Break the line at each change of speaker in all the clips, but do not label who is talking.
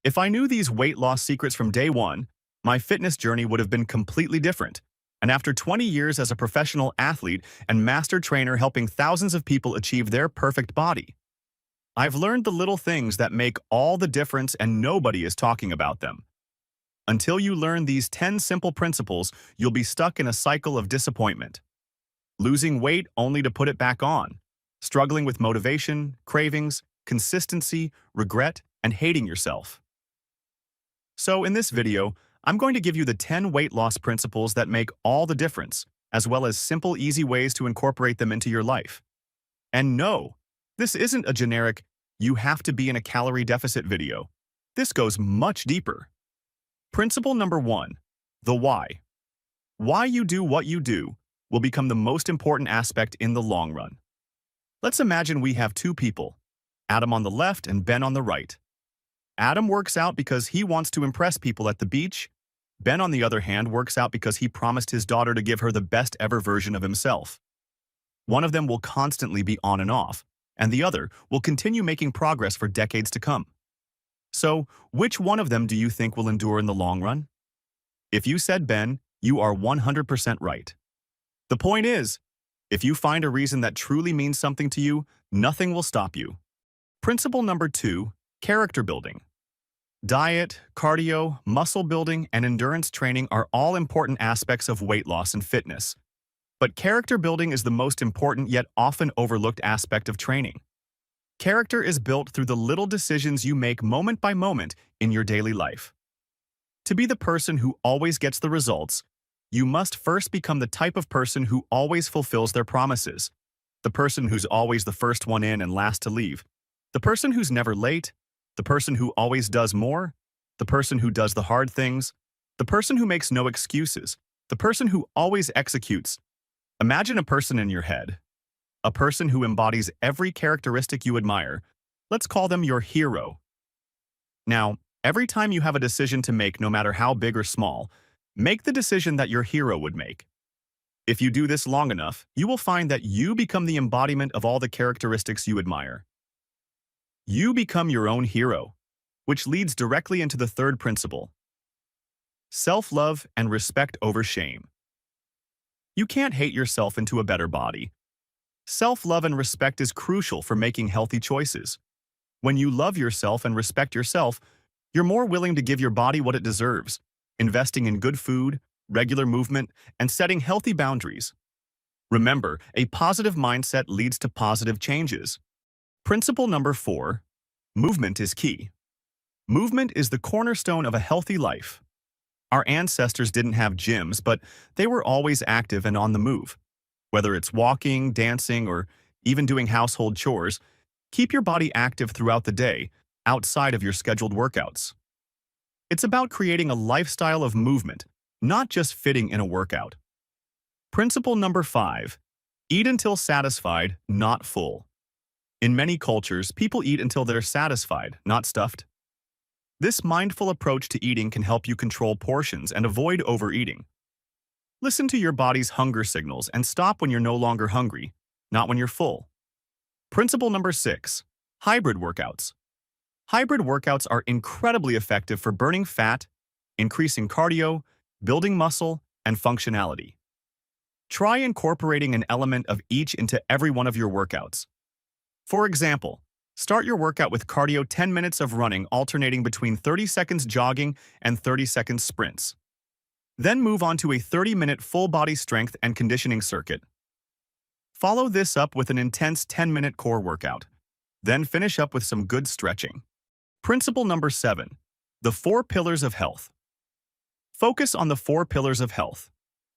If I knew these weight loss secrets from day one, my fitness journey would have been completely different. And after 20 years as a professional athlete and master trainer helping thousands of people achieve their perfect body, I've learned the little things that make all the difference and nobody is talking about them. Until you learn these 10 simple principles, you'll be stuck in a cycle of disappointment. Losing weight only to put it back on, struggling with motivation, cravings, consistency, regret, and hating yourself. So in this video, I'm going to give you the 10 weight loss principles that make all the difference, as well as simple, easy ways to incorporate them into your life. And no, this isn't a generic, you have to be in a calorie deficit video. This goes much deeper. Principle number 1, the why. Why you do what you do will become the most important aspect in the long run. Let's imagine we have two people, Adam on the left and Ben on the right. Adam works out because he wants to impress people at the beach. Ben, on the other hand, works out because he promised his daughter to give her the best ever version of himself. One of them will constantly be on and off, and the other will continue making progress for decades to come. So, which one of them do you think will endure in the long run? If you said Ben, you are 100% right. The point is, if you find a reason that truly means something to you, nothing will stop you. Principle number 2, character building. Diet, cardio, muscle building, and endurance training are all important aspects of weight loss and fitness. But character building is the most important yet often overlooked aspect of training. Character is built through the little decisions you make moment by moment in your daily life. To be the person who always gets the results, you must first become the type of person who always fulfills their promises, the person who's always the first one in and last to leave, the person who's never late, the person who always does more, the person who does the hard things, the person who makes no excuses, the person who always executes. Imagine a person in your head, a person who embodies every characteristic you admire. Let's call them your hero. Now, every time you have a decision to make, no matter how big or small, make the decision that your hero would make. If you do this long enough, you will find that you become the embodiment of all the characteristics you admire. You become your own hero, which leads directly into the third principle: self-love and respect over shame. You can't hate yourself into a better body. Self-love and respect is crucial for making healthy choices. When you love yourself and respect yourself, you're more willing to give your body what it deserves, investing in good food, regular movement, and setting healthy boundaries. Remember, a positive mindset leads to positive changes. Principle number 4, movement is key. Movement is the cornerstone of a healthy life. Our ancestors didn't have gyms, but they were always active and on the move. Whether it's walking, dancing, or even doing household chores, keep your body active throughout the day, outside of your scheduled workouts. It's about creating a lifestyle of movement, not just fitting in a workout. Principle number 5, eat until satisfied, not full. In many cultures, people eat until they're satisfied, not stuffed. This mindful approach to eating can help you control portions and avoid overeating. Listen to your body's hunger signals and stop when you're no longer hungry, not when you're full. Principle number 6, hybrid workouts. Hybrid workouts are incredibly effective for burning fat, increasing cardio, building muscle, and functionality. Try incorporating an element of each into every one of your workouts. For example, start your workout with cardio 10 minutes of running alternating between 30 seconds jogging and 30 seconds sprints. Then move on to a 30-minute full-body strength and conditioning circuit. Follow this up with an intense 10-minute core workout. Then finish up with some good stretching. Principle number 7, the 4 pillars of health. Focus on the 4 pillars of health: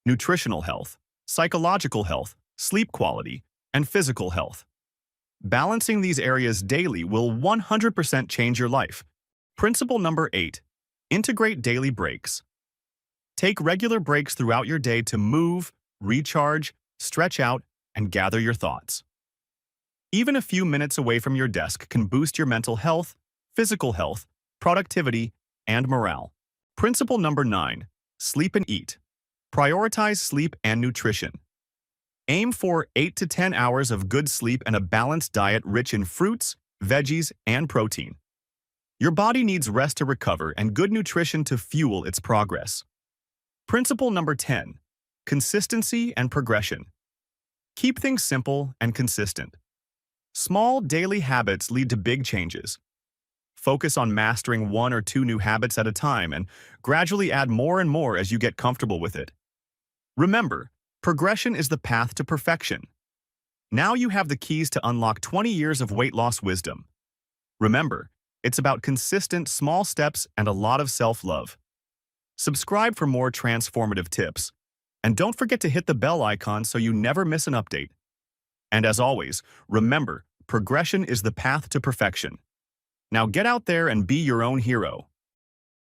nutritional health, psychological health, sleep quality, and physical health. Balancing these areas daily will 100% change your life. Principle number 8, integrate daily breaks. Take regular breaks throughout your day to move, recharge, stretch out, and gather your thoughts. Even a few minutes away from your desk can boost your mental health, physical health, productivity, and morale. Principle number 9, sleep and eat. Prioritize sleep and nutrition. Aim for 8 to 10 hours of good sleep and a balanced diet rich in fruits, veggies, and protein. Your body needs rest to recover and good nutrition to fuel its progress. Principle number 10. Consistency and progression. Keep things simple and consistent. Small daily habits lead to big changes. Focus on mastering one or two new habits at a time and gradually add more and more as you get comfortable with it. Remember, progression is the path to perfection. Now you have the keys to unlock 20 years of weight loss wisdom. Remember, it's about consistent small steps and a lot of self-love. Subscribe for more transformative tips. And don't forget to hit the bell icon so you never miss an update. And as always, remember, progression is the path to perfection. Now get out there and be your own hero.